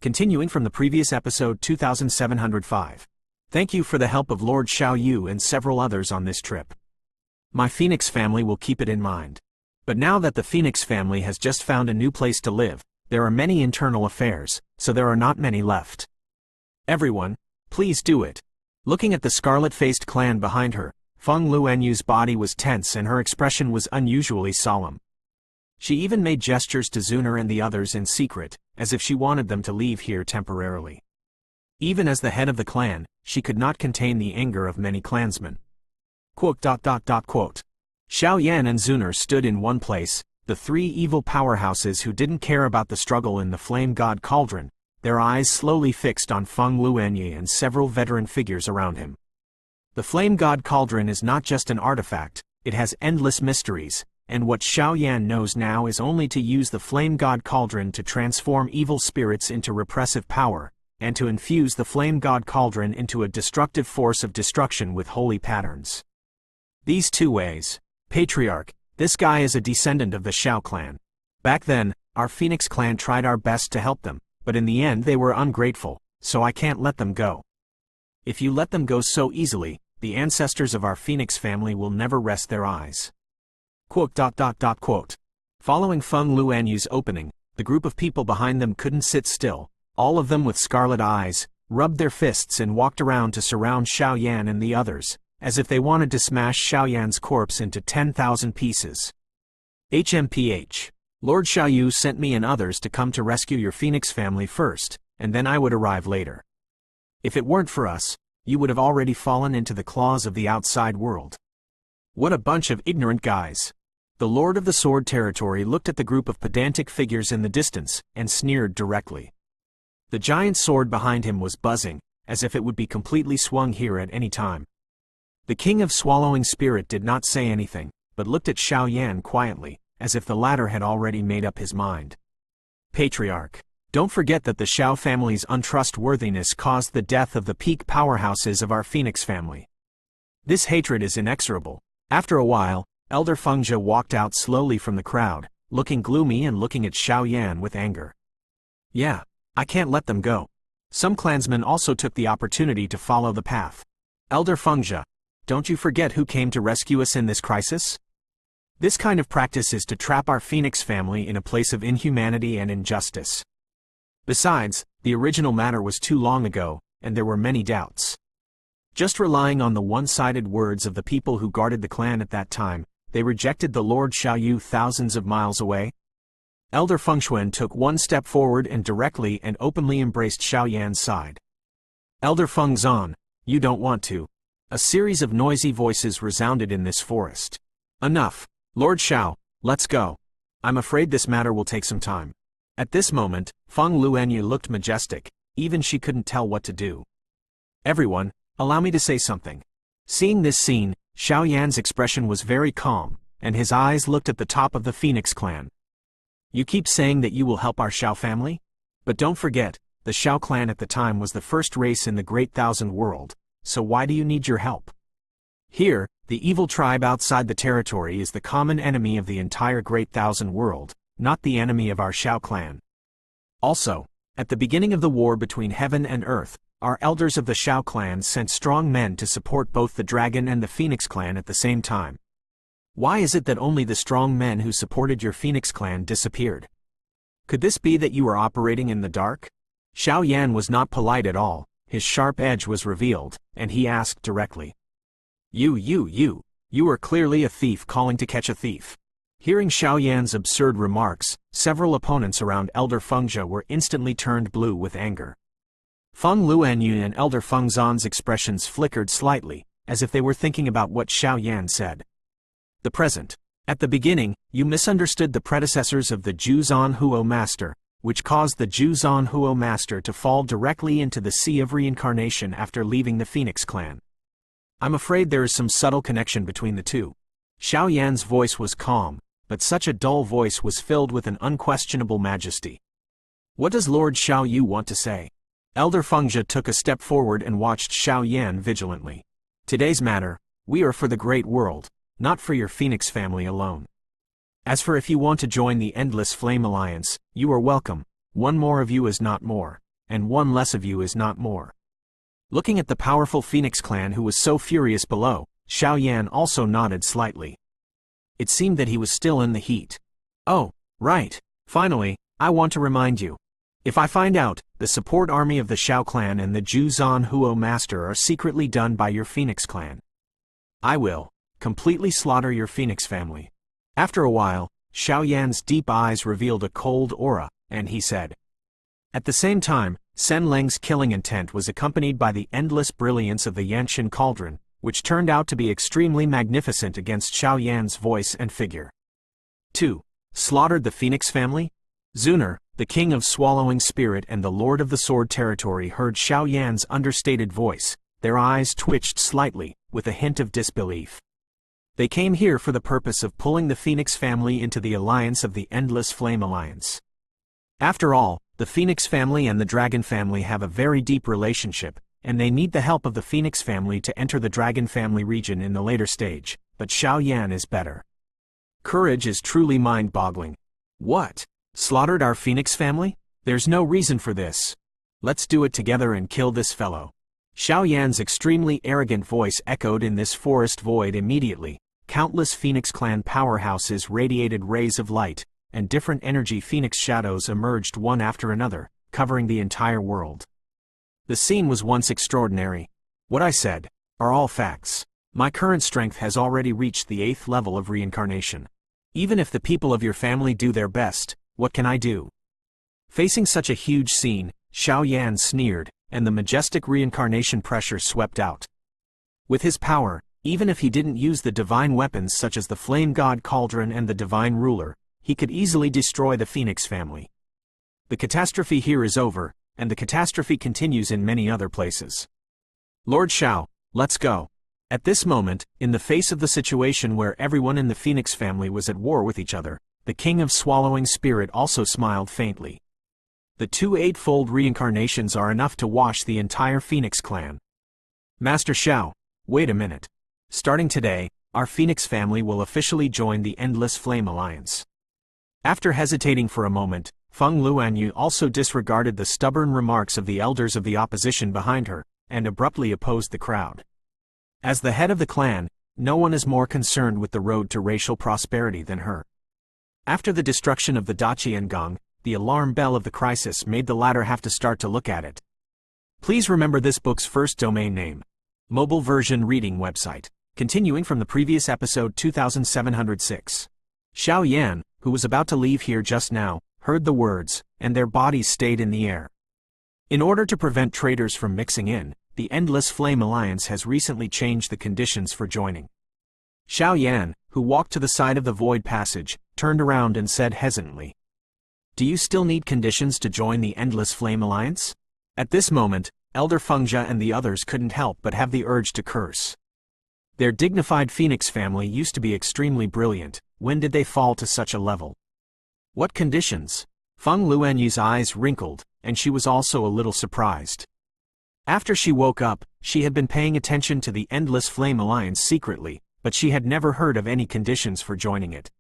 Continuing from the previous episode 2705. Thank you for the help of Lord Xiao Yu and several others on this trip. My Phoenix family will keep it in mind. But now that the Phoenix family has just found a new place to live, there are many internal affairs, so there are not many left. Everyone, please do it. Looking at the scarlet-faced clan behind her, Feng Luanyu's body was tense and her expression was unusually solemn. She even made gestures to Zuner and the others in secret, as if she wanted them to leave here temporarily. Even as the head of the clan, she could not contain the anger of many clansmen. Xiao Yan and Zuner stood in one place, the three evil powerhouses who didn't care about the struggle in the Flame God Cauldron, their eyes slowly fixed on Feng Luanyi and several veteran figures around him. The Flame God Cauldron is not just an artifact, it has endless mysteries, and what Xiao Yan knows now is only to use the Flame God Cauldron to transform evil spirits into repressive power, and to infuse the Flame God Cauldron into a destructive force of destruction with holy patterns. These two ways. Patriarch, this guy is a descendant of the Xiao clan. Back then, our Phoenix clan tried our best to help them, but in the end they were ungrateful, so I can't let them go. If you let them go so easily, the ancestors of our Phoenix family will never rest their eyes. Following Feng Luanyu's opening, the group of people behind them couldn't sit still, all of them with scarlet eyes, rubbed their fists and walked around to surround Xiao Yan and the others, as if they wanted to smash Xiao Yan's corpse into 10,000 pieces. HMPH. Lord Xiao Yu sent me and others to come to rescue your Phoenix family first, and then I would arrive later. If it weren't for us, you would have already fallen into the claws of the outside world. What a bunch of ignorant guys. The Lord of the Sword Territory looked at the group of pedantic figures in the distance, and sneered directly. The giant sword behind him was buzzing, as if it would be completely swung here at any time. The King of Swallowing Spirit did not say anything, but looked at Xiao Yan quietly, as if the latter had already made up his mind. Patriarch, don't forget that the Xiao family's untrustworthiness caused the death of the peak powerhouses of our Phoenix family. This hatred is inexorable. After a while, Elder Fengzhe walked out slowly from the crowd, looking gloomy and looking at Xiao Yan with anger. Yeah, I can't let them go. Some clansmen also took the opportunity to follow the path. Elder Fengzhe, don't you forget who came to rescue us in this crisis? This kind of practice is to trap our Phoenix family in a place of inhumanity and injustice. Besides, the original matter was too long ago, and there were many doubts. Just relying on the one-sided words of the people who guarded the clan at that time, they rejected the Lord Xiao Yu thousands of miles away. Elder Fengxuan took one step forward and directly and openly embraced Xiao Yan's side. Elder Fengzan, you don't want to. A series of noisy voices resounded in this forest. Enough. Lord Xiao, let's go. I'm afraid this matter will take some time. At this moment, Feng Luanyu looked majestic, even she couldn't tell what to do. Everyone, allow me to say something. Seeing this scene, Xiao Yan's expression was very calm, and his eyes looked at the top of the Phoenix clan. You keep saying that you will help our Xiao family? But don't forget, the Xiao clan at the time was the first race in the Great Thousand World, so why do you need your help? Here, the evil tribe outside the territory is the common enemy of the entire Great Thousand World, not the enemy of our Xiao clan. Also, at the beginning of the war between heaven and earth, our elders of the Xiao clan sent strong men to support both the Dragon and the Phoenix clan at the same time. Why is it that only the strong men who supported your Phoenix clan disappeared? Could this be that you were operating in the dark? Xiao Yan was not polite at all, his sharp edge was revealed, and he asked directly. You are clearly a thief calling to catch a thief. Hearing Xiao Yan's absurd remarks, several opponents around Elder Fengzhe were instantly turned blue with anger. Feng Luanyu and Elder Fengzan's expressions flickered slightly, as if they were thinking about what Xiao Yan said. The present. At the beginning, you misunderstood the predecessors of the Zhuzan Huo Master, which caused the Zhuzan Huo Master to fall directly into the Sea of Reincarnation after leaving the Phoenix clan. I'm afraid there is some subtle connection between the two. Xiao Yan's voice was calm, but such a dull voice was filled with an unquestionable majesty. What does Lord Xiao Yu want to say? Elder Fengzhe took a step forward and watched Xiao Yan vigilantly. Today's matter, we are for the great world, not for your Phoenix family alone. As for if you want to join the Endless Flame Alliance, you are welcome. One more of you is not more. and one less of you is not more. Looking at the powerful Phoenix clan who was so furious below, Xiao Yan also nodded slightly. It seemed that he was still in the heat. Oh, right. Finally, I want to remind you. If I find out, the support army of the Xiao clan and the Ju Zan Huo master are secretly done by your Phoenix clan, I will completely slaughter your Phoenix family. After a while, Xiao Yan's deep eyes revealed a cold aura, and he said. At the same time, Sen Leng's killing intent was accompanied by the endless brilliance of the Yanshan cauldron, which turned out to be extremely magnificent against Xiao Yan's voice and figure. 2. Slaughtered the Phoenix family? Zuner, the king of Swallowing Spirit and the lord of the Sword territory, heard Xiao Yan's understated voice. Their eyes twitched slightly, with a hint of disbelief. They came here for the purpose of pulling the Phoenix family into the alliance of the Endless Flame Alliance. After all, the Phoenix family and the Dragon family have a very deep relationship, and they need the help of the Phoenix family to enter the Dragon family region in the later stage, but Xiao Yan is better. Courage is truly mind-boggling. What? Slaughtered our Phoenix family? There's no reason for this. Let's do it together and kill this fellow. Xiao Yan's extremely arrogant voice echoed in this forest void immediately. Countless Phoenix clan powerhouses radiated rays of light, and different energy Phoenix shadows emerged one after another, covering the entire world. The scene was once extraordinary. What I said are all facts. My current strength has already reached the 8th level of reincarnation. Even if the people of your family do their best, what can I do? Facing such a huge scene, Xiao Yan sneered, and the majestic reincarnation pressure swept out. With his power, even if he didn't use the divine weapons such as the Flame God Cauldron and the Divine Ruler, he could easily destroy the Phoenix family. The catastrophe here is over, and the catastrophe continues in many other places. Lord Xiao, let's go. At this moment, in the face of the situation where everyone in the Phoenix family was at war with each other, the King of Swallowing Spirit also smiled faintly. The 2 eightfold reincarnations are enough to wash the entire Phoenix clan. Master Xiao, wait a minute. Starting today, our Phoenix family will officially join the Endless Flame Alliance. After hesitating for a moment, Feng Luanyu also disregarded the stubborn remarks of the elders of the opposition behind her, and abruptly opposed the crowd. As the head of the clan, no one is more concerned with the road to racial prosperity than her. After the destruction of the Daqiangong, the alarm bell of the crisis made the latter have to start to look at it. Please remember this book's first domain name. Mobile version reading website. Continuing from the previous episode 2706. Xiao Yan, who was about to leave here just now, heard the words, and their bodies stayed in the air. In order to prevent traitors from mixing in, the Endless Flame Alliance has recently changed the conditions for joining. Xiao Yan, who walked to the side of the void passage, turned around and said hesitantly, "Do you still need conditions to join the Endless Flame Alliance?" At this moment, Elder Fengjia and the others couldn't help but have the urge to curse. Their dignified Phoenix family used to be extremely brilliant. When did they fall to such a level? What conditions? Feng Luanyu's eyes wrinkled, and she was also a little surprised. After she woke up, she had been paying attention to the Endless Flame Alliance secretly, but she had never heard of any conditions for joining it.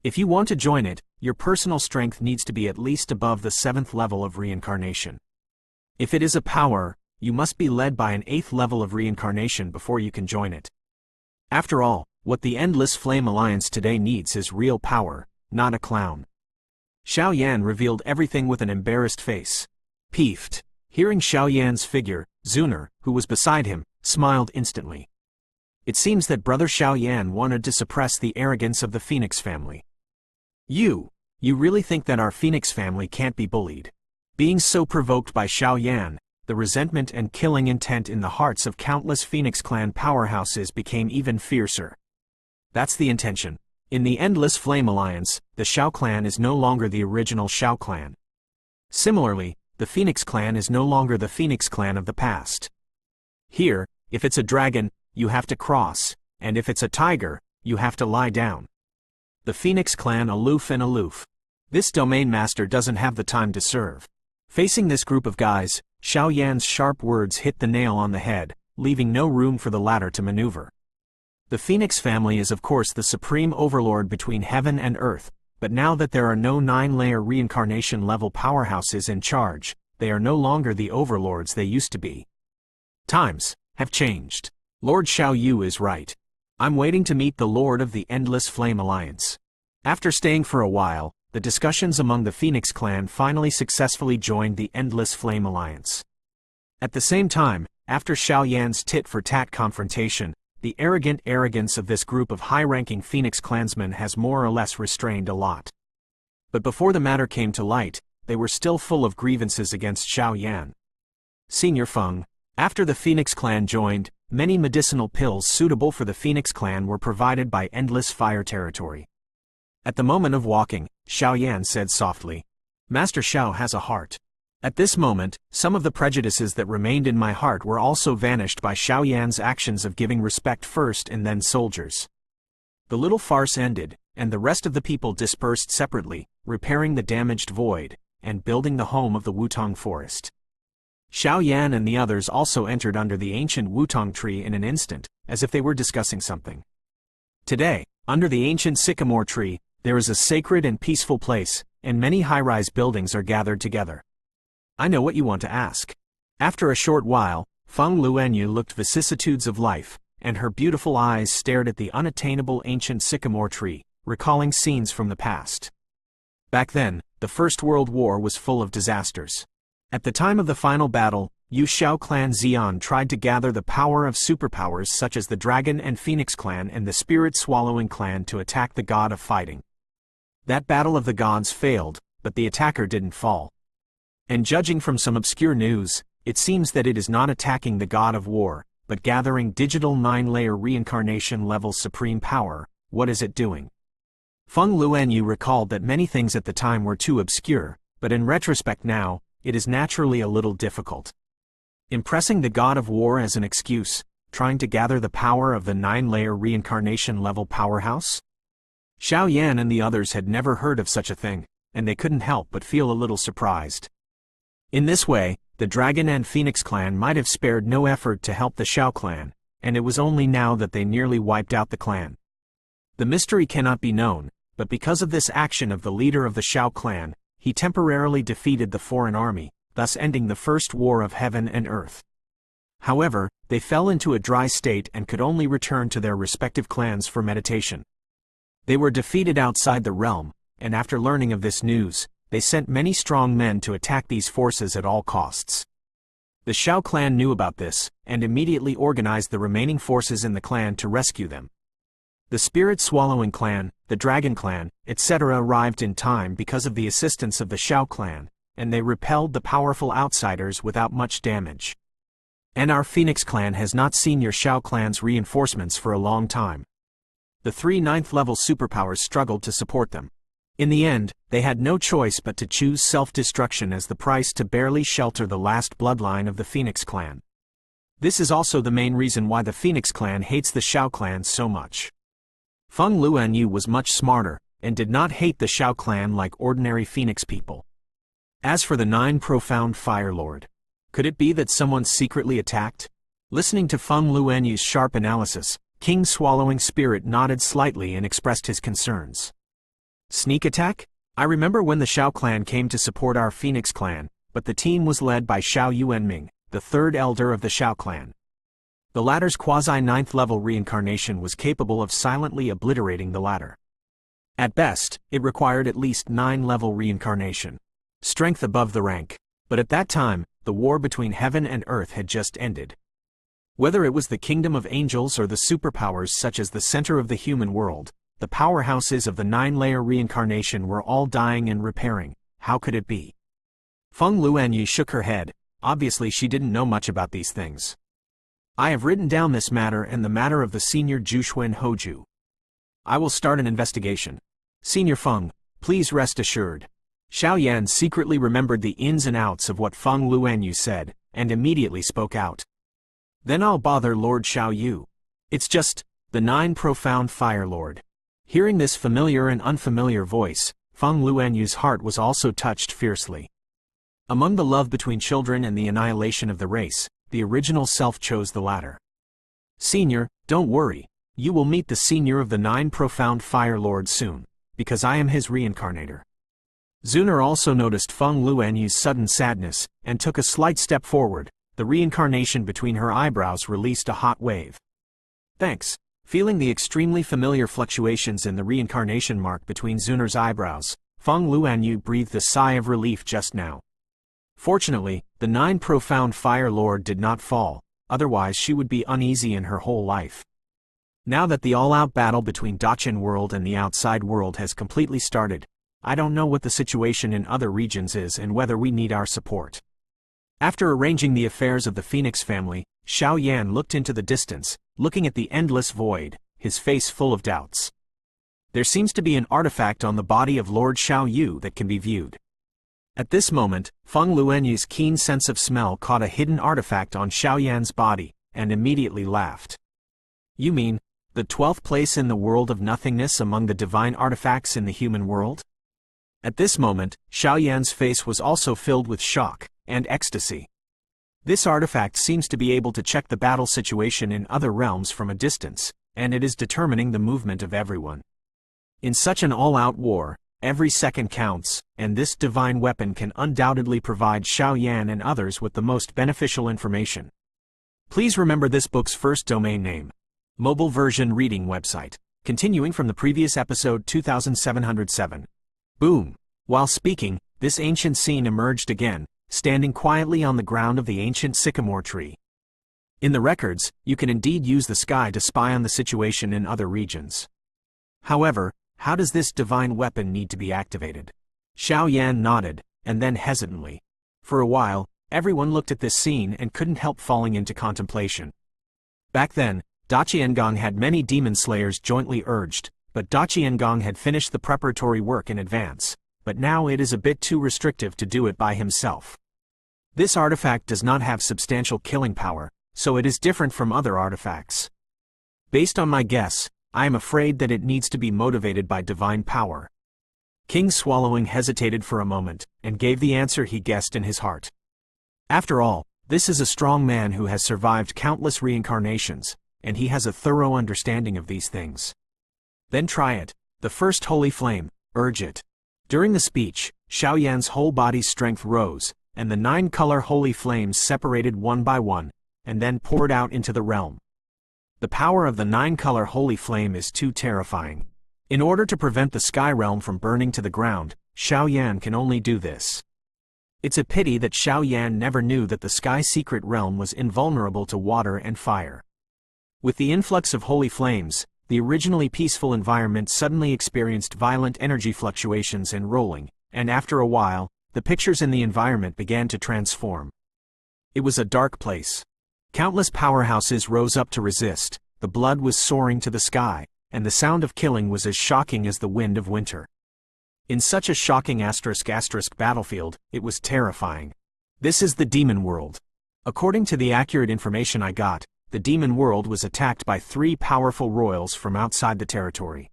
If you want to join it, your personal strength needs to be at least above the 7th level of reincarnation. If it is a power, you must be led by an 8th level of reincarnation before you can join it. After all, what the Endless Flame Alliance today needs is real power, not a clown. Xiao Yan revealed everything with an embarrassed face. Peeved. Hearing Xiao Yan's figure, Zuner, who was beside him, smiled instantly. It seems that Brother Xiao Yan wanted to suppress the arrogance of the Phoenix family. You really think that our Phoenix family can't be bullied? Being so provoked by Xiao Yan, the resentment and killing intent in the hearts of countless Phoenix clan powerhouses became even fiercer. That's the intention. In the Endless Flame Alliance, the Xiao clan is no longer the original Xiao clan. Similarly, the Phoenix clan is no longer the Phoenix clan of the past. Here, if it's a dragon, you have to cross, and if it's a tiger, you have to lie down. The Phoenix clan aloof and aloof. This domain master doesn't have the time to serve. Facing this group of guys, Xiao Yan's sharp words hit the nail on the head, leaving no room for the latter to maneuver. The Phoenix family is of course the supreme overlord between heaven and earth, but now that there are no 9-layer reincarnation level powerhouses in charge, they are no longer the overlords they used to be. Times have changed. Lord Xiao Yu is right. I'm waiting to meet the Lord of the Endless Flame Alliance. After staying for a while, the discussions among the Phoenix clan finally successfully joined the Endless Flame Alliance. At the same time, after Xiao Yan's tit-for-tat confrontation, the arrogant arrogance of this group of high-ranking Phoenix clansmen has more or less restrained a lot. But before the matter came to light, they were still full of grievances against Xiao Yan. Senior Feng, after the Phoenix clan joined, many medicinal pills suitable for the Phoenix clan were provided by Endless Fire Territory. At the moment of walking, Xiao Yan said softly, "Master Xiao has a heart." At this moment, some of the prejudices that remained in my heart were also vanished by Xiao Yan's actions of giving respect first and then soldiers. The little farce ended, and the rest of the people dispersed separately, repairing the damaged void, and building the home of the Wutong forest. Xiao Yan and the others also entered under the ancient Wutong tree in an instant, as if they were discussing something. Today, under the ancient sycamore tree, there is a sacred and peaceful place, and many high-rise buildings are gathered together. I know what you want to ask. After a short while, Feng Luanyu looked vicissitudes of life, and her beautiful eyes stared at the unattainable ancient sycamore tree, recalling scenes from the past. Back then, the First World War was full of disasters. At the time of the final battle, Yu Xiao clan Xian tried to gather the power of superpowers such as the Dragon and Phoenix clan and the Spirit-Swallowing clan to attack the god of fighting. That battle of the gods failed, but the attacker didn't fall. And judging from some obscure news, it seems that it is not attacking the god of war, but gathering digital 9-layer reincarnation level supreme power. What is it doing? Feng Luanyu recalled that many things at the time were too obscure, but in retrospect now, it is naturally a little difficult. Impressing the god of war as an excuse, trying to gather the power of the 9-layer reincarnation level powerhouse? Xiao Yan and the others had never heard of such a thing, and they couldn't help but feel a little surprised. In this way, the Dragon and Phoenix clan might have spared no effort to help the Xiao clan, and it was only now that they nearly wiped out the clan. The mystery cannot be known, but because of this action of the leader of the Xiao clan, he temporarily defeated the foreign army, thus ending the first war of heaven and earth. However, they fell into a dry state and could only return to their respective clans for meditation. They were defeated outside the realm, and after learning of this news, they sent many strong men to attack these forces at all costs. The Xiao clan knew about this, and immediately organized the remaining forces in the clan to rescue them. The Spirit-Swallowing clan, the Dragon clan, etc. arrived in time because of the assistance of the Xiao clan, and they repelled the powerful outsiders without much damage. And our Phoenix clan has not seen your Xiao clan's reinforcements for a long time. The 3 9th-level superpowers struggled to support them. In the end, they had no choice but to choose self-destruction as the price to barely shelter the last bloodline of the Phoenix clan. This is also the main reason why the Phoenix clan hates the Xiao clan so much. Feng Luanyu was much smarter, and did not hate the Xiao clan like ordinary Phoenix people. As for the 9 profound Fire Lord, could it be that someone secretly attacked? Listening to Feng Luanyu's sharp analysis, King Swallowing Spirit nodded slightly and expressed his concerns. Sneak attack? I remember when the Xiao clan came to support our Phoenix clan, but the team was led by Xiao Yuanming, the 3rd elder of the Xiao clan. The latter's quasi-9th level reincarnation was capable of silently obliterating the latter. At best, it required at least 9-level reincarnation. Strength above the rank. But at that time, the war between heaven and earth had just ended. Whether it was the kingdom of angels or the superpowers such as the center of the human world, the powerhouses of the 9-layer reincarnation were all dying and repairing. How could it be? Feng Luanyu shook her head. Obviously she didn't know much about these things. I have written down this matter and the matter of the senior Juxuan Hoju. I will start an investigation. Senior Feng, please rest assured. Xiao Yan secretly remembered the ins and outs of what Feng Luanyu said, and immediately spoke out. Then I'll bother Lord Xiao Yu. It's just, the 9 profound Fire Lord. Hearing this familiar and unfamiliar voice, Feng Luanyu's heart was also touched fiercely. Among the love between children and the annihilation of the race, the original self chose the latter. Senior, don't worry, you will meet the senior of the 9 profound Fire Lords soon, because I am his reincarnator. Zuner also noticed Feng Luanyu's sudden sadness, and took a slight step forward. The reincarnation between her eyebrows released a hot wave. Thanks. Feeling the extremely familiar fluctuations in the reincarnation mark between Zuner's eyebrows, Feng Luanyu breathed a sigh of relief just now. Fortunately, the 9 profound Fire Lord did not fall, otherwise she would be uneasy in her whole life. Now that the all-out battle between Dachin world and the outside world has completely started, I don't know what the situation in other regions is and whether we need our support. After arranging the affairs of the Phoenix family, Xiao Yan looked into the distance, looking at the endless void, his face full of doubts. There seems to be an artifact on the body of Lord Xiao Yu that can be viewed. At this moment, Feng Luanyu's keen sense of smell caught a hidden artifact on Xiao Yan's body, and immediately laughed. You mean, the 12th place in the world of nothingness among the divine artifacts in the human world? At this moment, Xiao Yan's face was also filled with shock and ecstasy. This artifact seems to be able to check the battle situation in other realms from a distance, and it is determining the movement of everyone. In such an all-out war, every second counts, and this divine weapon can undoubtedly provide Xiao Yan and others with the most beneficial information. Please remember this book's first domain name. Mobile version reading website. Continuing from the previous episode 2707. Boom! While speaking, this ancient scene emerged again, standing quietly on the ground of the ancient sycamore tree. In the records, you can indeed use the sky to spy on the situation in other regions. However, how does this divine weapon need to be activated? Xiao Yan nodded, and then hesitantly. For a while, everyone looked at this scene and couldn't help falling into contemplation. Back then, Daqiangong had many demon slayers jointly urged, but Daqiangong had finished the preparatory work in advance, but now it is a bit too restrictive to do it by himself. This artifact does not have substantial killing power, so it is different from other artifacts. Based on my guess, I am afraid that it needs to be motivated by divine power. King Swallowing hesitated for a moment, and gave the answer he guessed in his heart. After all, this is a strong man who has survived countless reincarnations, and he has a thorough understanding of these things. Then try it, the first holy flame, urge it. During the speech, Xiao Yan's whole body's strength rose, and the 9-color holy flames separated one by one, and then poured out into the realm. The power of the 9-color holy flame is too terrifying. In order to prevent the sky realm from burning to the ground, Xiao Yan can only do this. It's a pity that Xiao Yan never knew that the sky secret realm was invulnerable to water and fire. With the influx of holy flames, the originally peaceful environment suddenly experienced violent energy fluctuations and rolling, and after a while, the pictures in the environment began to transform. It was a dark place. Countless powerhouses rose up to resist, the blood was soaring to the sky, and the sound of killing was as shocking as the wind of winter. In such a shocking asterisk battlefield, it was terrifying. This is the demon world. According to the accurate information I got, the demon world was attacked by 3 powerful royals from outside the territory.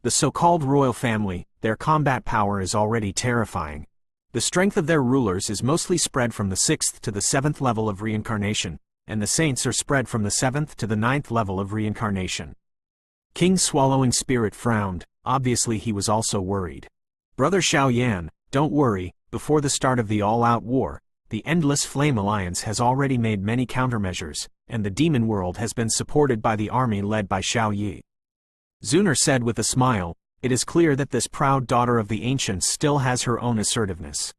The so-called royal family, their combat power is already terrifying. The strength of their rulers is mostly spread from the 6th to the 7th level of reincarnation, and the saints are spread from the 7th to the 9th level of reincarnation. King Swallowing Spirit frowned, obviously he was also worried. Brother Xiao Yan, don't worry, before the start of the all-out war, the Endless Flame Alliance has already made many countermeasures, and the demon world has been supported by the army led by Xiao Yi. Zuner said with a smile, it is clear that this proud daughter of the ancients still has her own assertiveness.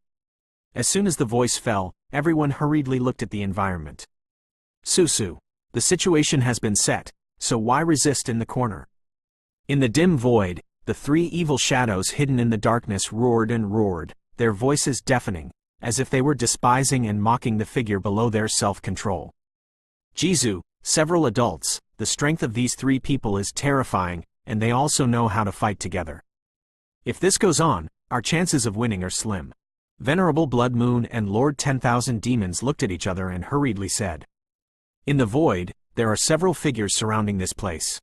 As soon as the voice fell, everyone hurriedly looked at the environment. Susu, the situation has been set, so why resist in the corner? In the dim void, the 3 evil shadows hidden in the darkness roared and roared, their voices deafening, as if they were despising and mocking the figure below their self-control. Jizu, several adults, the strength of these 3 people is terrifying, and they also know how to fight together. If this goes on, our chances of winning are slim. Venerable Blood Moon and Lord 10,000 Demons looked at each other and hurriedly said. In the void, there are several figures surrounding this place.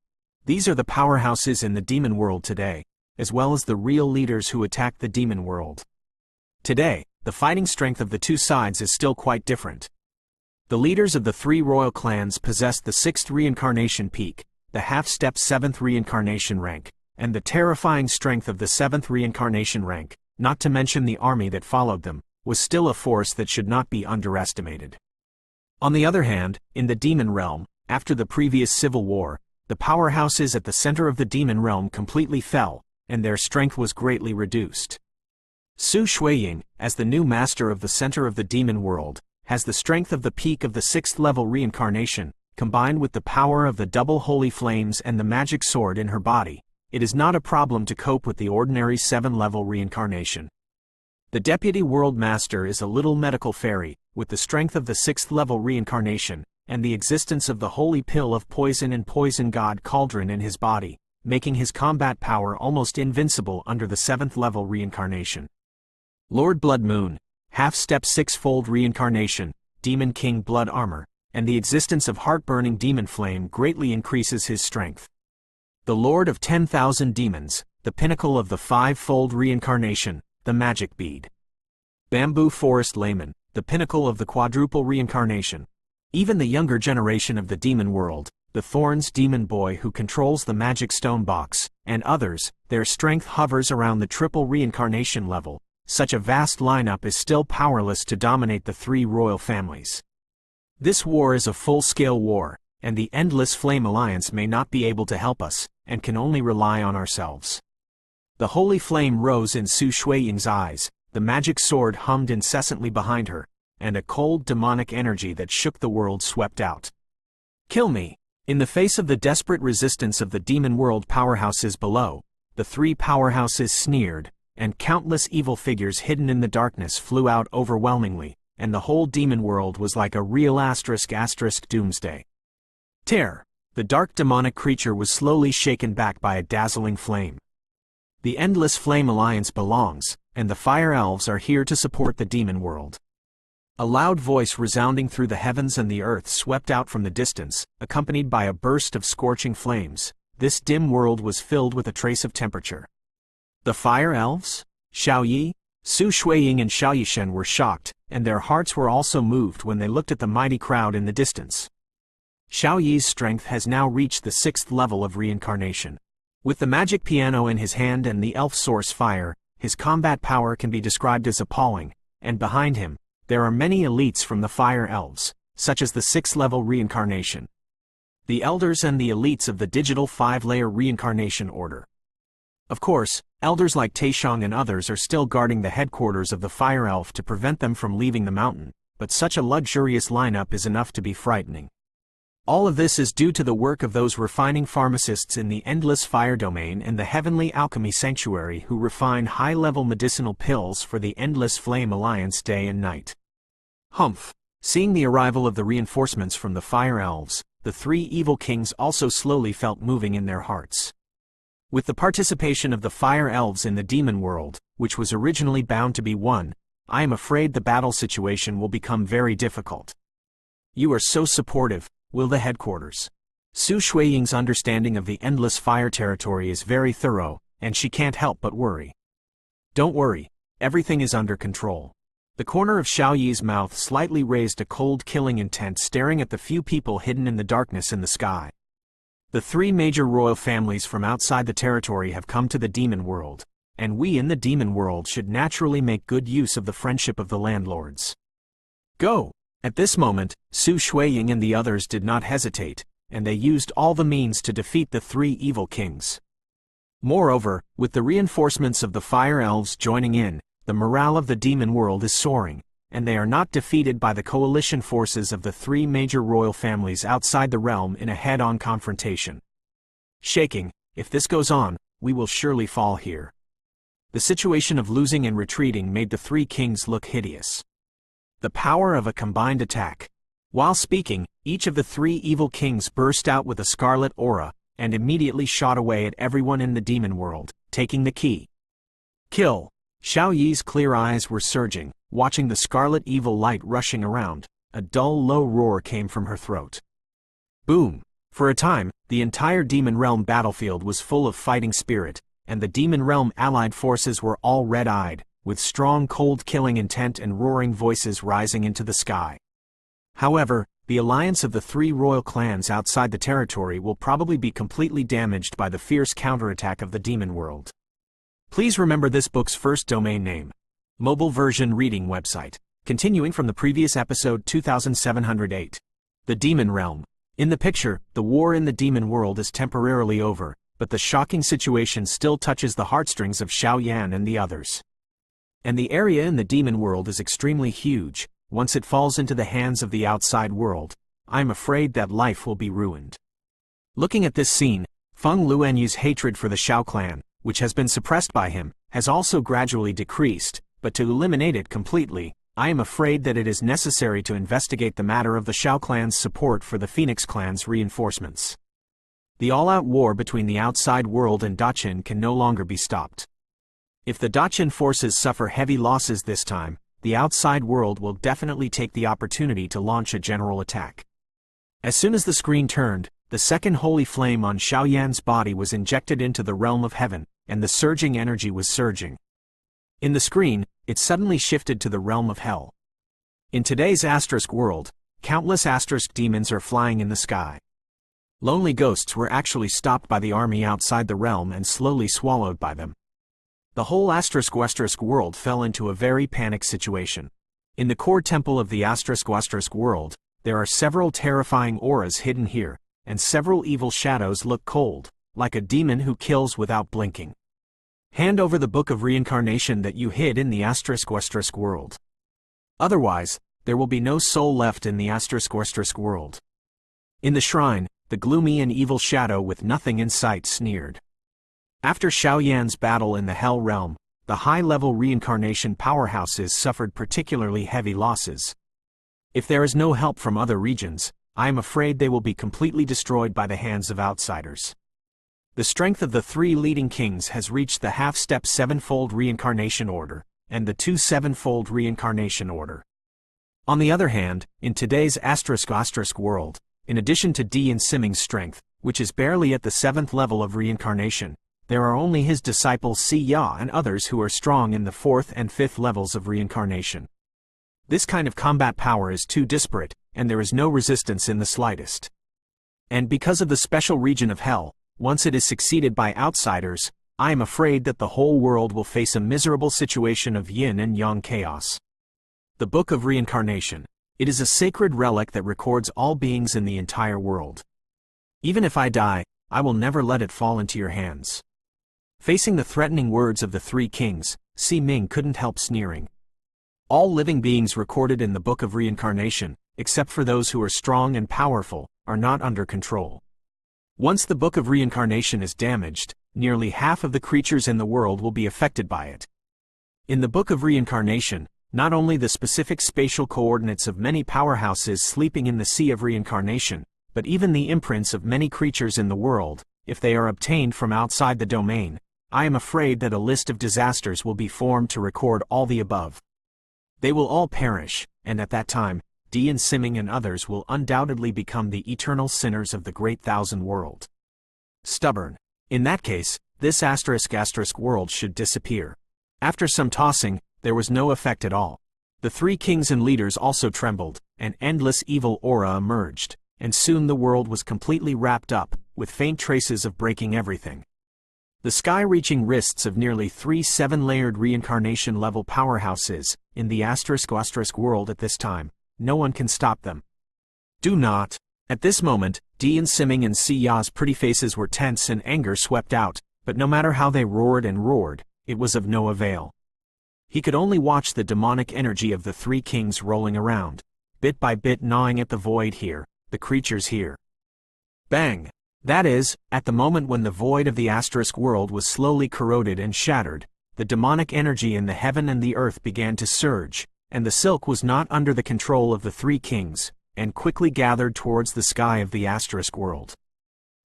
These are the powerhouses in the demon world today, as well as the real leaders who attacked the demon world. Today, the fighting strength of the 2 sides is still quite different. The leaders of the 3 royal clans possessed the 6th reincarnation peak, the half-step 7th reincarnation rank, and the terrifying strength of the 7th reincarnation rank, not to mention the army that followed them, was still a force that should not be underestimated. On the other hand, in the demon realm, after the previous civil war, the powerhouses at the center of the demon realm completely fell, and their strength was greatly reduced. Su Shuiying, as the new master of the center of the demon world, has the strength of the peak of the 6th level reincarnation, combined with the power of the double holy flames and the magic sword in her body. It is not a problem to cope with the ordinary 7-level reincarnation. The Deputy World Master is a little medical fairy, with the strength of the 6th level reincarnation, and the existence of the holy pill of poison and poison god cauldron in his body, making his combat power almost invincible under the 7th level reincarnation. Lord Blood Moon, half-step 6-fold reincarnation, Demon King Blood Armor, and the existence of heart-burning demon flame greatly increases his strength. The Lord of 10,000 Demons, the pinnacle of the 5-fold reincarnation, the Magic Bead. Bamboo Forest Layman, the pinnacle of the quadruple reincarnation. Even the younger generation of the demon world, the Thorns Demon Boy who controls the Magic Stone Box, and others, their strength hovers around the triple reincarnation level. Such a vast lineup is still powerless to dominate the 3 royal families. This war is a full-scale war, and the Endless Flame Alliance may not be able to help us, and can only rely on ourselves. The holy flame rose in Su Shuiying's eyes, the magic sword hummed incessantly behind her, and a cold demonic energy that shook the world swept out. Kill me! In the face of the desperate resistance of the demon world powerhouses below, the 3 powerhouses sneered, and countless evil figures hidden in the darkness flew out overwhelmingly, and the whole demon world was like a real *** doomsday. Tear! The dark demonic creature was slowly shaken back by a dazzling flame. The Endless Flame Alliance belongs, and the Fire Elves are here to support the demon world. A loud voice resounding through the heavens and the earth swept out from the distance, accompanied by a burst of scorching flames. This dim world was filled with a trace of temperature. The Fire Elves? Xiao Yi, Su Shuiying and Xiao Yishen were shocked, and their hearts were also moved when they looked at the mighty crowd in the distance. Xiao Yi's strength has now reached the 6th level of reincarnation. With the magic piano in his hand and the elf source fire, his combat power can be described as appalling, and behind him, there are many elites from the Fire Elves, such as the 6th level reincarnation. The elders and the elites of the digital 5-layer reincarnation order. Of course, elders like Taishang and others are still guarding the headquarters of the Fire Elf to prevent them from leaving the mountain, but such a luxurious lineup is enough to be frightening. All of this is due to the work of those refining pharmacists in the Endless Fire Domain and the Heavenly Alchemy Sanctuary who refine high-level medicinal pills for the Endless Flame Alliance day and night. Humph! Seeing the arrival of the reinforcements from the Fire Elves, the 3 evil kings also slowly felt moving in their hearts. With the participation of the Fire Elves in the demon world, which was originally bound to be won, I am afraid the battle situation will become very difficult. You are so supportive, Will the headquarters. Su Shuiying's understanding of the Endless Fire territory is very thorough, and she can't help but worry. Don't worry, everything is under control. The corner of Xiao Yi's mouth slightly raised a cold killing intent staring at the few people hidden in the darkness in the sky. The 3 major royal families from outside the territory have come to the demon world, and we in the demon world should naturally make good use of the friendship of the landlords. Go! At this moment, Su Shuiying and the others did not hesitate, and they used all the means to defeat the 3 evil kings. Moreover, with the reinforcements of the Fire Elves joining in, the morale of the demon world is soaring, and they are not defeated by the coalition forces of the 3 major royal families outside the realm in a head-on confrontation. Shaking, if this goes on, we will surely fall here. The situation of losing and retreating made the 3 kings look hideous. The power of a combined attack. While speaking, each of the 3 evil kings burst out with a scarlet aura, and immediately shot away at everyone in the demon world, taking the key. Kill! Xiao Yi's clear eyes were surging, watching the scarlet evil light rushing around. A dull low roar came from her throat. Boom! For a time, the entire demon realm battlefield was full of fighting spirit, and the demon realm allied forces were all red-eyed, with strong cold killing intent and roaring voices rising into the sky. However, the alliance of the 3 royal clans outside the territory will probably be completely damaged by the fierce counterattack of the demon world. Please remember this book's first domain name. Mobile version reading website. Continuing from the previous episode 2708. The Demon Realm. In the picture, the war in the demon world is temporarily over, but the shocking situation still touches the heartstrings of Xiao Yan and the others. And the area in the demon world is extremely huge. Once it falls into the hands of the outside world, I'm afraid that life will be ruined. Looking at this scene, Feng Luanyu's hatred for the Xiao clan, which has been suppressed by him, has also gradually decreased, but to eliminate it completely, I am afraid that it is necessary to investigate the matter of the Xiao clan's support for the Phoenix clan's reinforcements. The all-out war between the outside world and Daqin can no longer be stopped. If the Daqin forces suffer heavy losses this time, the outside world will definitely take the opportunity to launch a general attack. As soon as the screen turned, the second holy flame on Xiao Yan's body was injected into the realm of heaven, and the surging energy was surging. In the screen, it suddenly shifted to the realm of hell. In today's asterisk world, countless asterisk demons are flying in the sky. Lonely ghosts were actually stopped by the army outside the realm and slowly swallowed by them. The whole asterisk world fell into a very panic situation. In the core temple of the asterisk world, there are several terrifying auras hidden here, and several evil shadows look cold, like a demon who kills without blinking. Hand over the book of reincarnation that you hid in the asterisk world. Otherwise, there will be no soul left in the asterisk world. In the shrine, the gloomy and evil shadow with nothing in sight sneered. After Xiao Yan's battle in the Hell Realm, the high-level reincarnation powerhouses suffered particularly heavy losses. If there is no help from other regions, I am afraid they will be completely destroyed by the hands of outsiders. The strength of the three leading kings has reached the half-step sevenfold reincarnation order, and the two sevenfold reincarnation order. On the other hand, in today's asterisk world, in addition to Di and Siming's strength, which is barely at the seventh level of reincarnation, there are only his disciple Si Ya and others who are strong in the fourth and fifth levels of reincarnation. This kind of combat power is too disparate, and there is no resistance in the slightest. And because of the special region of hell, once it is succeeded by outsiders, I am afraid that the whole world will face a miserable situation of yin and yang chaos. The Book of Reincarnation. It is a sacred relic that records all beings in the entire world. Even if I die, I will never let it fall into your hands. Facing the threatening words of the three kings, Si Ming couldn't help sneering. All living beings recorded in the Book of Reincarnation, except for those who are strong and powerful, are not under control. Once the Book of Reincarnation is damaged, nearly half of the creatures in the world will be affected by it. In the Book of Reincarnation, not only the specific spatial coordinates of many powerhouses sleeping in the Sea of Reincarnation, but even the imprints of many creatures in the world, if they are obtained from outside the domain, I am afraid that a list of disasters will be formed to record all the above. They will all perish, and at that time, Di and Siming and others will undoubtedly become the eternal sinners of the Great Thousand World. Stubborn. In that case, this asterisk world should disappear. After some tossing, there was no effect at all. The three kings and leaders also trembled, an endless evil aura emerged, and soon the world was completely wrapped up, with faint traces of breaking everything. The sky-reaching wrists of nearly 3 7-layered reincarnation-level powerhouses in the asterisk world at this time, no one can stop them. Do not. At this moment, Di and Siming and Si Ya's pretty faces were tense and anger swept out, but no matter how they roared and roared, it was of no avail. He could only watch the demonic energy of the three kings rolling around, bit by bit gnawing at the void here, the creatures here. Bang! That is, at the moment when the void of the asterisk world was slowly corroded and shattered, the demonic energy in the heaven and the earth began to surge, and the silk was not under the control of the three kings, and quickly gathered towards the sky of the asterisk world.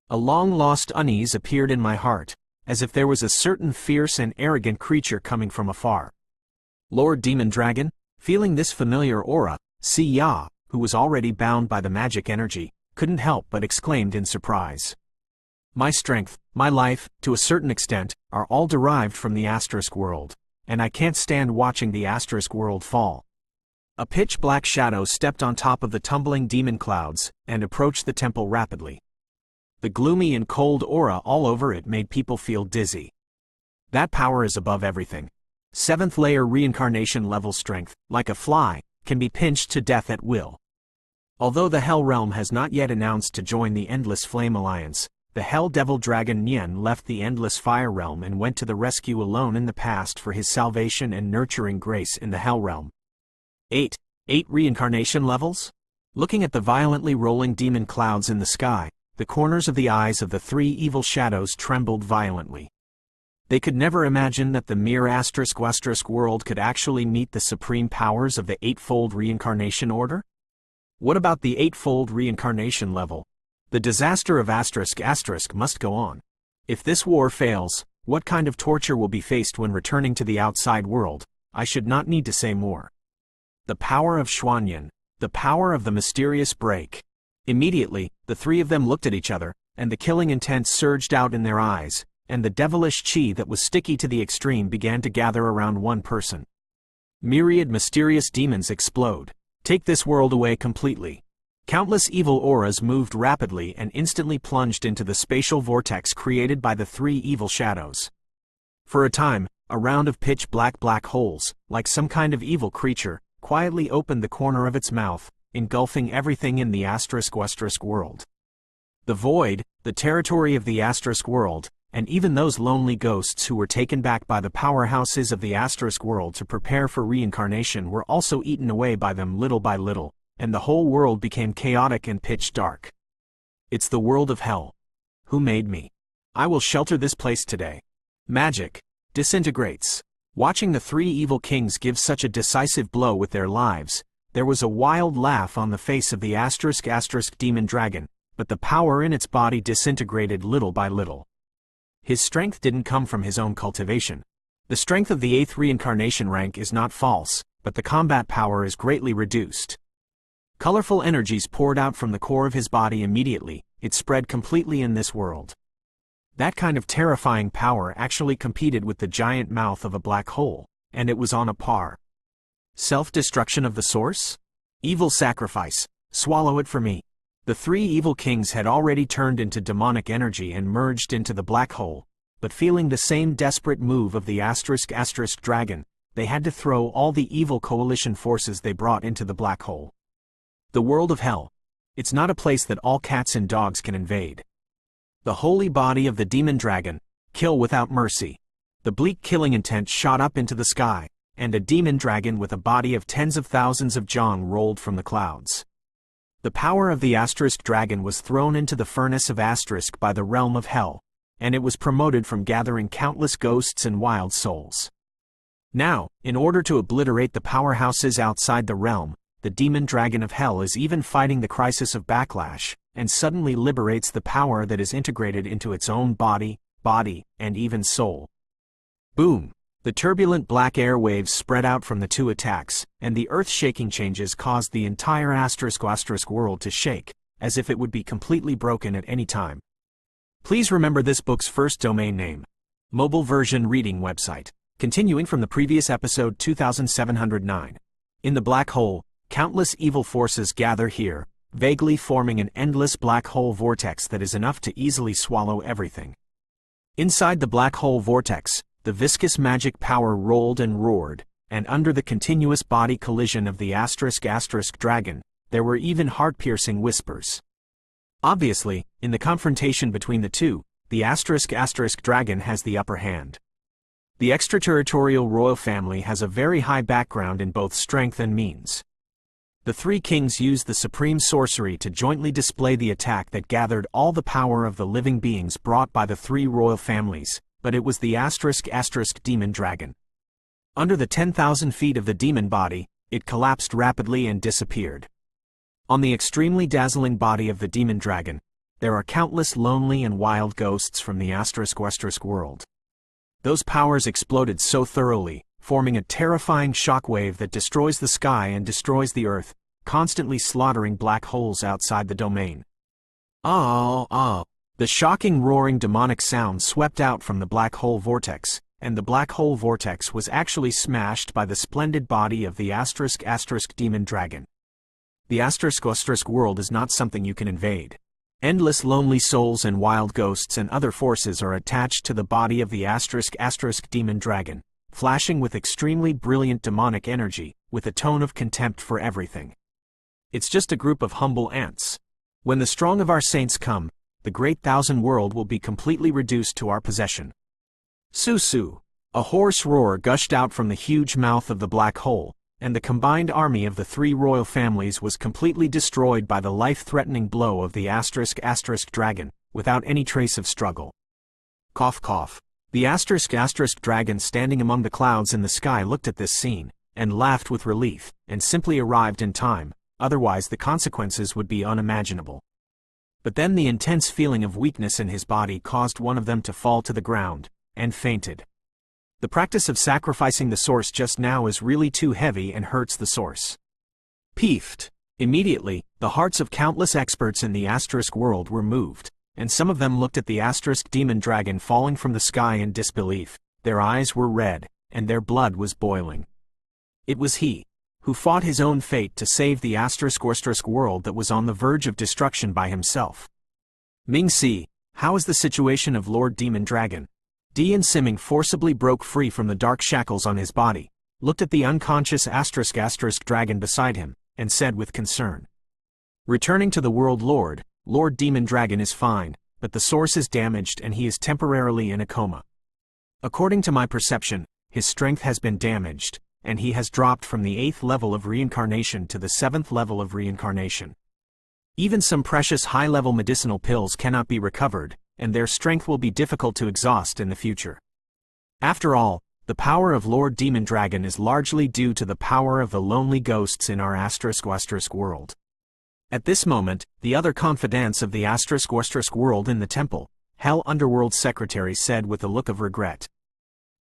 A long-lost unease appeared in my heart, as if there was a certain fierce and arrogant creature coming from afar. Lord Demon Dragon, feeling this familiar aura, Si Ya, who was already bound by the magic energy, couldn't help but exclaimed in surprise. My strength, my life, to a certain extent, are all derived from the asterisk world, and I can't stand watching the asterisk world fall. A pitch-black shadow stepped on top of the tumbling demon clouds, and approached the temple rapidly. The gloomy and cold aura all over it made people feel dizzy. That power is above everything. 7th layer reincarnation level strength, like a fly, can be pinched to death at will. Although the Hell Realm has not yet announced to join the Endless Flame Alliance, the Hell Devil Dragon Nien left the Endless Fire Realm and went to the rescue alone in the past for his salvation and nurturing grace in the Hell Realm. 8 reincarnation levels? Looking at the violently rolling demon clouds in the sky, the corners of the eyes of the 3 evil shadows trembled violently. They could never imagine that the mere *** world could actually meet the supreme powers of the 8-fold reincarnation order? What about the 8-fold reincarnation level? The disaster of ** must go on. If this war fails, what kind of torture will be faced when returning to the outside world? I should not need to say more. The power of Xuanyan, the power of the mysterious break. Immediately, the 3 of them looked at each other, and the killing intent surged out in their eyes, and the devilish qi that was sticky to the extreme began to gather around one person. Myriad mysterious demons explode. Take this world away completely. Countless evil auras moved rapidly and instantly plunged into the spatial vortex created by the 3 evil shadows. For a time, a round of pitch black holes, like some kind of evil creature, quietly opened the corner of its mouth, engulfing everything in the ** world. The void, the territory of the * world, and even those lonely ghosts who were taken back by the powerhouses of the * world to prepare for reincarnation were also eaten away by them little by little, and the whole world became chaotic and pitch dark. It's the world of hell. Who made me? I will shelter this place today. Magic disintegrates. Watching the 3 evil kings give such a decisive blow with their lives, there was a wild laugh on the face of the ** demon dragon, but the power in its body disintegrated little by little. His strength didn't come from his own cultivation. The strength of the 8th reincarnation rank is not false, but the combat power is greatly reduced. Colorful energies poured out from the core of his body immediately. It spread completely in this world. That kind of terrifying power actually competed with the giant mouth of a black hole, and it was on a par. Self-destruction of the source? Evil sacrifice. Swallow it for me. The 3 evil kings had already turned into demonic energy and merged into the black hole, but feeling the same desperate move of the ** dragon, they had to throw all the evil coalition forces they brought into the black hole. The world of hell. It's not a place that all cats and dogs can invade. The holy body of the demon dragon, kill without mercy. The bleak killing intent shot up into the sky, and a demon dragon with a body of tens of thousands of Zhang rolled from the clouds. The power of the * dragon was thrown into the furnace of * by the realm of hell, and it was promoted from gathering countless ghosts and wild souls. Now, in order to obliterate the powerhouses outside the realm, the demon dragon of hell is even fighting the crisis of backlash, and suddenly liberates the power that is integrated into its own body, and even soul. Boom! The turbulent black air waves spread out from the 2 attacks, and the earth-shaking changes caused the entire * world to shake, as if it would be completely broken at any time. Please remember this book's first domain name. Mobile version reading website. Continuing from the previous episode 2709. In the black hole, countless evil forces gather here, vaguely forming an endless black hole vortex that is enough to easily swallow everything. Inside the black hole vortex, the viscous magic power rolled and roared, and under the continuous body collision of the ** dragon, there were even heart-piercing whispers. Obviously, in the confrontation between the 2, the ** dragon has the upper hand. The extraterritorial royal family has a very high background in both strength and means. The 3 kings used the supreme sorcery to jointly display the attack that gathered all the power of the living beings brought by the 3 royal families, but it was the ** demon dragon. Under the 10,000 feet of the demon body, it collapsed rapidly and disappeared. On the extremely dazzling body of the demon dragon, there are countless lonely and wild ghosts from the ** world. Those powers exploded so thoroughly, forming a terrifying shockwave that destroys the sky and destroys the earth, constantly slaughtering black holes outside the domain. The shocking roaring demonic sound swept out from the black hole vortex, and the black hole vortex was actually smashed by the splendid body of the ** demon dragon. The ** world is not something you can invade. Endless lonely souls and wild ghosts and other forces are attached to the body of the *** demon dragon, flashing with extremely brilliant demonic energy, with a tone of contempt for everything. It's just a group of humble ants. When the strong of our saints come, the great thousand world will be completely reduced to our possession. Su-su! A hoarse roar gushed out from the huge mouth of the black hole, and the combined army of the three royal families was completely destroyed by the life-threatening blow of the ** dragon, without any trace of struggle. Cough cough. The ** dragon standing among the clouds in the sky looked at this scene, and laughed with relief, and simply arrived in time, otherwise the consequences would be unimaginable. But then the intense feeling of weakness in his body caused one of them to fall to the ground, and fainted. The practice of sacrificing the source just now is really too heavy and hurts the source. Peeved. Immediately, the hearts of countless experts in the * world were moved, and some of them looked at the * demon dragon falling from the sky in disbelief. Their eyes were red, and their blood was boiling. It was he who fought his own fate to save the * world that was on the verge of destruction by himself. Ming-Si, how is the situation of Lord Demon Dragon? Dian Siming forcibly broke free from the dark shackles on his body, looked at the unconscious * dragon beside him, and said with concern. Returning to the world Lord Demon Dragon is fine, but the source is damaged and he is temporarily in a coma. According to my perception, his strength has been damaged, and he has dropped from the 8th level of reincarnation to the 7th level of reincarnation. Even some precious high-level medicinal pills cannot be recovered, and their strength will be difficult to exhaust in the future. After all, the power of Lord Demon Dragon is largely due to the power of the lonely ghosts in our * world. At this moment, the other confidants of the * world in the temple, Hell Underworld Secretary said with a look of regret.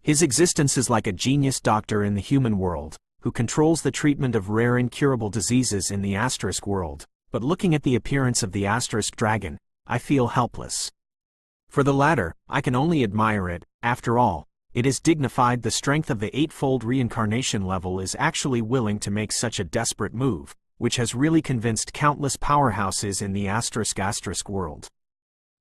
His existence is like a genius doctor in the human world, who controls the treatment of rare incurable diseases in the * world, but looking at the appearance of the * dragon, I feel helpless. For the latter, I can only admire it. After all, it is dignified. The strength of the 8-fold reincarnation level is actually willing to make such a desperate move, which has really convinced countless powerhouses in the * world.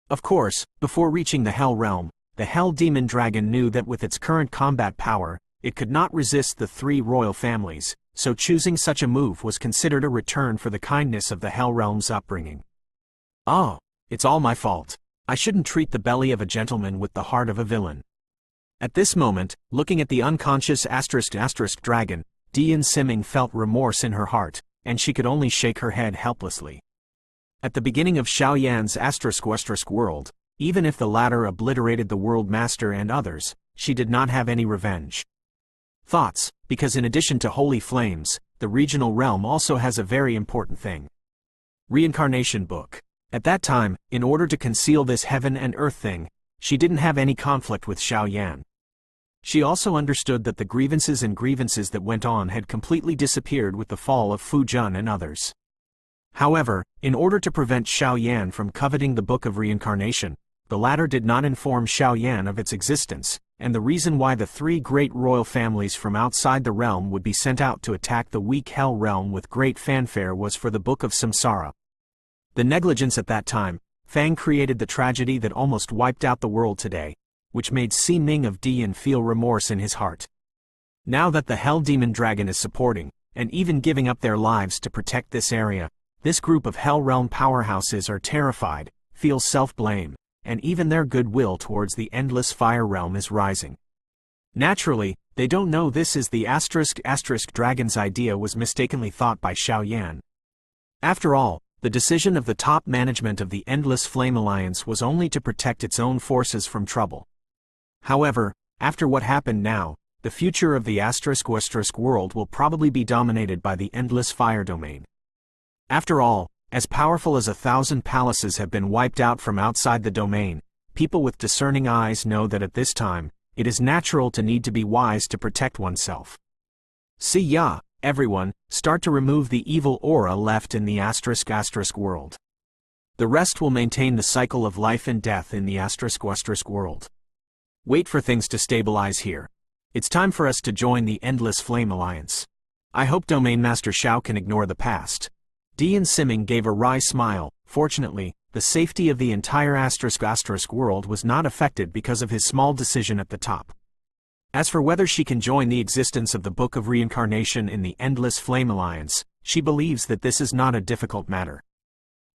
Of course, before reaching the Hell Realm, the Hell Demon Dragon knew that with its current combat power, it could not resist the 3 royal families, so choosing such a move was considered a return for the kindness of the Hell Realm's upbringing. Oh, it's all my fault. I shouldn't treat the belly of a gentleman with the heart of a villain. At this moment, looking at the unconscious * dragon, Dian Siming felt remorse in her heart, and she could only shake her head helplessly. At the beginning of Xiao Yan's * world, even if the latter obliterated the World Master and others, she did not have any revenge thoughts, because in addition to holy flames, the regional realm also has a very important thing. Reincarnation book. At that time, in order to conceal this heaven and earth thing, she didn't have any conflict with Xiao Yan. She also understood that the grievances that went on had completely disappeared with the fall of Fu Jun and others. However, in order to prevent Xiao Yan from coveting the Book of Reincarnation, the latter did not inform Xiao Yan of its existence, and the reason why the 3 great royal families from outside the realm would be sent out to attack the weak Hell Realm with great fanfare was for the Book of Samsara. The negligence at that time, Fang created the tragedy that almost wiped out the world today, which made Si Ning of Dian feel remorse in his heart. Now that the Hell Demon Dragon is supporting, and even giving up their lives to protect this area, this group of Hell Realm powerhouses are terrified, feel self-blame, and even their goodwill towards the endless fire realm is rising. Naturally, they don't know this is the * dragon's idea was mistakenly thought by Xiao Yan. After all, the decision of the top management of the Endless Flame Alliance was only to protect its own forces from trouble. However, after what happened now, the future of the * world will probably be dominated by the Endless Fire Domain. After all, as powerful as 1,000 palaces have been wiped out from outside the domain, people with discerning eyes know that at this time, it is natural to need to be wise to protect oneself. See ya, everyone, start to remove the evil aura left in the * world. The rest will maintain the cycle of life and death in the * world. Wait for things to stabilize here. It's time for us to join the Endless Flame Alliance. I hope Domain Master Xiao can ignore the past. Dian Siming gave a wry smile. Fortunately, the safety of the entire *** world was not affected because of his small decision at the top. As for whether she can join the existence of the Book of Reincarnation in the Endless Flame Alliance, she believes that this is not a difficult matter.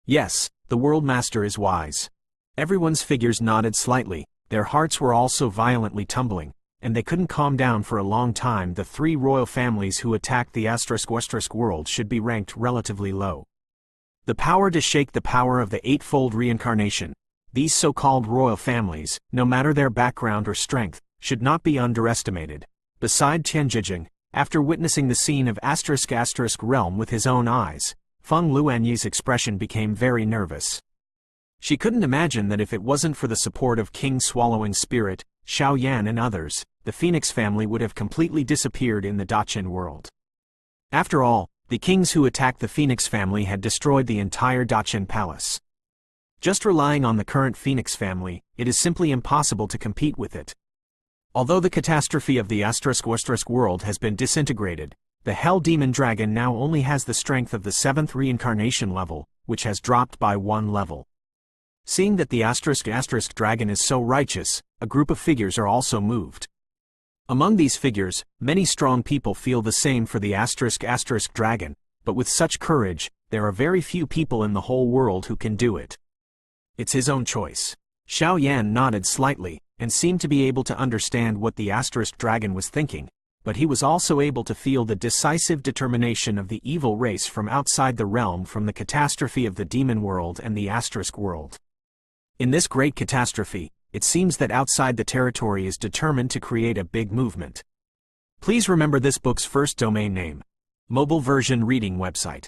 Yes, the World Master is wise. Everyone's figures nodded slightly, their hearts were also violently tumbling, and they couldn't calm down for a long time. The three royal families who attacked the ** world should be ranked relatively low. The power to shake the power of the eightfold reincarnation, these so-called royal families, no matter their background or strength, should not be underestimated. Beside Tianjijing, after witnessing the scene of ** realm with his own eyes, Feng Luanyi's expression became very nervous. She couldn't imagine that if it wasn't for the support of King Swallowing Spirit, Xiao Yan and others, the Phoenix family would have completely disappeared in the Daqin world. After all, the kings who attacked the Phoenix family had destroyed the entire Daqin palace. Just relying on the current Phoenix family, it is simply impossible to compete with it. Although the catastrophe of the ** world has been disintegrated, the Hell Demon Dragon now only has the strength of the 7th reincarnation level, which has dropped by 1 level. Seeing that the ** dragon is so righteous, a group of figures are also moved. Among these figures, many strong people feel the same for the ** dragon, but with such courage, there are very few people in the whole world who can do it. It's his own choice. Xiao Yan nodded slightly, and seemed to be able to understand what the * dragon was thinking, but he was also able to feel the decisive determination of the evil race from outside the realm, from the catastrophe of the demon world and the * world. In this great catastrophe, it seems that outside the territory is determined to create a big movement. Please remember this book's first domain name. Mobile version reading website.